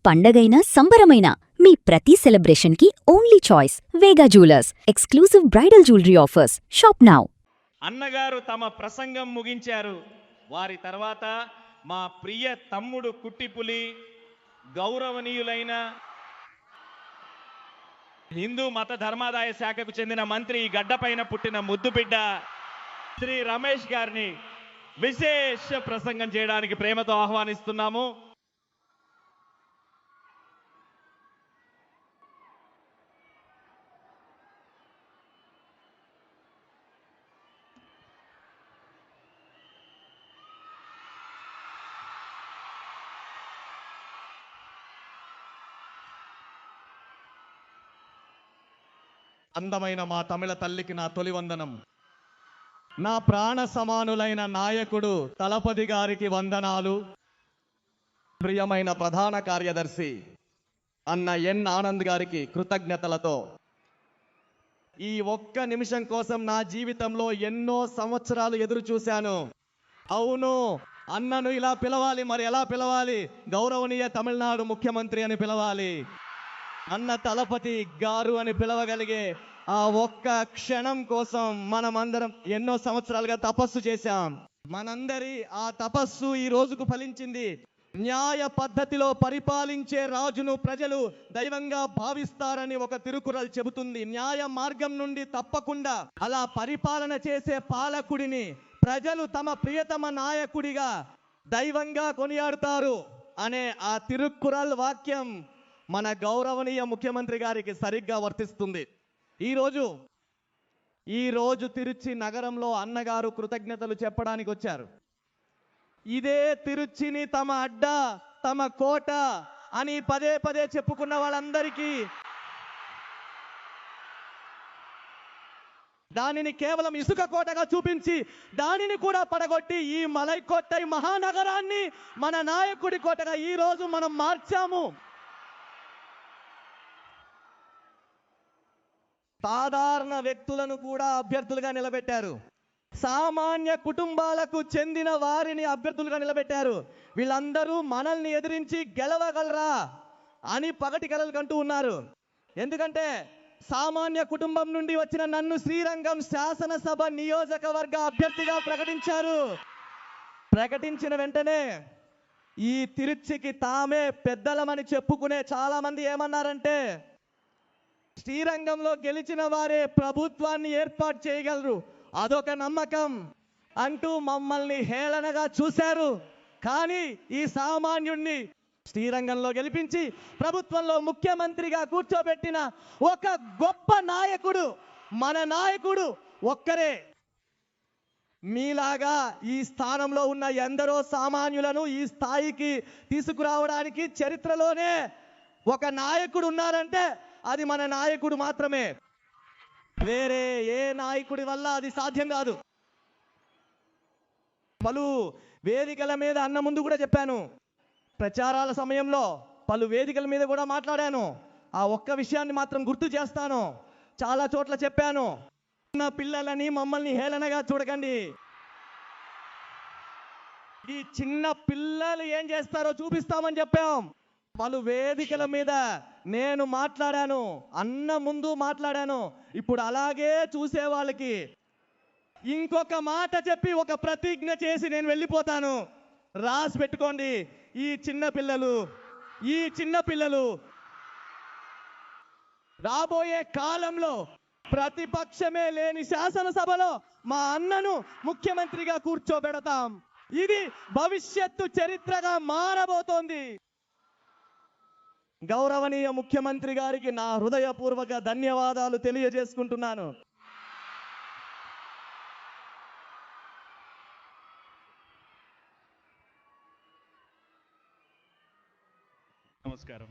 పండగైనా సంబరమైనా మీ ప్రతి సెలబ్రేషన్కి only choice Vega jewellers. Exclusive bridal jewellery offers. Shop now. అన్నగారు తమ ప్రసంగం ముగించారు. వారి తర్వాత మా ప్రియ తమ్ముడు కుట్టిపులి, గౌరవనీయులైన హిందూ మత ధర్మాదాయ శాఖకు చెందిన మంత్రి, గడ్డపైన పుట్టిన ముద్దుబిడ్డ శ్రీ రమేష్ గారిని విశేష ప్రసంగం చేయడానికి ప్రేమతో ఆహ్వానిస్తున్నాము. అందమైన మా తమిళ తల్లికి నా తొలి వందనం. నా ప్రాణ సమానులైన నాయకుడు తలపతి గారికి వందనాలు. ప్రియమైన ప్రధాన కార్యదర్శి అన్న ఎన్ ఆనంద్ గారికి కృతజ్ఞతలతో, ఈ ఒక్క నిమిషం కోసం నా జీవితంలో ఎన్నో సంవత్సరాలు ఎదురు చూశాను. అవును, అన్నను ఇలా పిలవాలి, మరి ఎలా పిలవాలి? గౌరవనీయ తమిళనాడు ముఖ్యమంత్రి అని పిలవాలి. అన్న తలపతి గారు అని పిలవగలిగే ఆ ఒక్క క్షణం కోసం మనమందరం ఎన్నో సంవత్సరాలుగా తపస్సు చేశాం. మనందరి ఆ తపస్సు ఈ రోజుకు ఫలించింది. న్యాయ పద్ధతిలో పరిపాలించే రాజును ప్రజలు దైవంగా భావిస్తారని ఒక తిరుకురల్ చెబుతుంది. న్యాయ మార్గం నుండి తప్పకుండా అలా పరిపాలన చేసే పాలకుడిని ప్రజలు తమ ప్రియతమ నాయకుడిగా దైవంగా కొనియాడుతారు అనే ఆ తిరుక్కురల్ వాక్యం మన గౌరవనీయ ముఖ్యమంత్రి గారికి సరిగ్గా వర్తిస్తుంది. ఈరోజు తిరుచి నగరంలో అన్నగారు కృతజ్ఞతలు చెప్పడానికి వచ్చారు. ఇదే తిరుచిని తమ అడ్డ, తమ కోట అని పదే పదే చెప్పుకున్న వాళ్ళందరికీ దానిని కేవలం ఇసుక కోటగా చూపించి దానిని కూడా పడగొట్టి ఈ మలైకోట్టై మహానగరాన్ని మన నాయకుడి కోటగా ఈ రోజు మనం మార్చాము. సాధారణ వ్యక్తులను కూడా అభ్యర్థులుగా నిలబెట్టారు. సామాన్య కుటుంబాలకు చెందిన వారిని అభ్యర్థులుగా నిలబెట్టారు. వీళ్ళందరూ మనల్ని ఎదిరించి గెలవగలరా అని పగటి కలలు కంటూ ఉన్నారు. ఎందుకంటే సామాన్య కుటుంబం నుండి వచ్చిన నన్ను శ్రీరంగం శాసనసభ నియోజకవర్గ అభ్యర్థిగా ప్రకటించారు. ప్రకటించిన వెంటనే ఈ తిరుచికి తామే పెద్దలమని చెప్పుకునే చాలా మంది ఏమన్నారంటే, శ్రీరంగంలో గెలిచిన వారే ప్రభుత్వాన్ని ఏర్పాటు చేయగలరు, అదొక నమ్మకం అంటూ మమ్మల్ని హేళనగా చూశారు. కానీ ఈ సామాన్యుణ్ణి శ్రీరంగంలో గెలిపించి ప్రభుత్వంలో ముఖ్యమంత్రిగా కూర్చోబెట్టిన ఒక గొప్ప నాయకుడు, మన నాయకుడు ఒక్కరే. మీలాగా ఈ స్థానంలో ఉన్న ఎందరో సామాన్యులను ఈ స్థాయికి తీసుకురావడానికి చరిత్రలోనే ఒక నాయకుడు ఉన్నారంటే అది మన నాయకుడు మాత్రమే. వేరే ఏ నాయకుడి వల్ల అది సాధ్యం కాదు. పలు వేదికల మీద అన్న ముందు కూడా చెప్పాను, ప్రచారాల సమయంలో పలు వేదికల మీద కూడా మాట్లాడాను. ఆ ఒక్క విషయాన్ని మాత్రం గుర్తు చేస్తాను. చాలా చోట్ల చెప్పాను, చిన్న పిల్లలని మమ్మల్ని హేళనగా చూడకండి. ఈ చిన్న పిల్లలు ఏం చేస్తారో చూపిస్తామని చెప్పాం. పలు వేదికల మీద నేను మాట్లాడాను, అన్న ముందు మాట్లాడాను. ఇప్పుడు అలాగే చూసే వాళ్ళకి ఇంకొక మాట చెప్పి ఒక ప్రతిజ్ఞ చేసి నేను వెళ్ళిపోతాను. రాసి పెట్టుకోండి, ఈ చిన్న పిల్లలు రాబోయే కాలంలో ప్రతిపక్షమే లేని శాసనసభలో మా అన్నను ముఖ్యమంత్రిగా కూర్చోబెడతాం. ఇది భవిష్యత్తు చరిత్రగా మారబోతోంది. గౌరవనీయ ముఖ్యమంత్రి గారికి నా హృదయపూర్వక ధన్యవాదాలు తెలియజేసుకుంటున్నాను. నమస్కారం.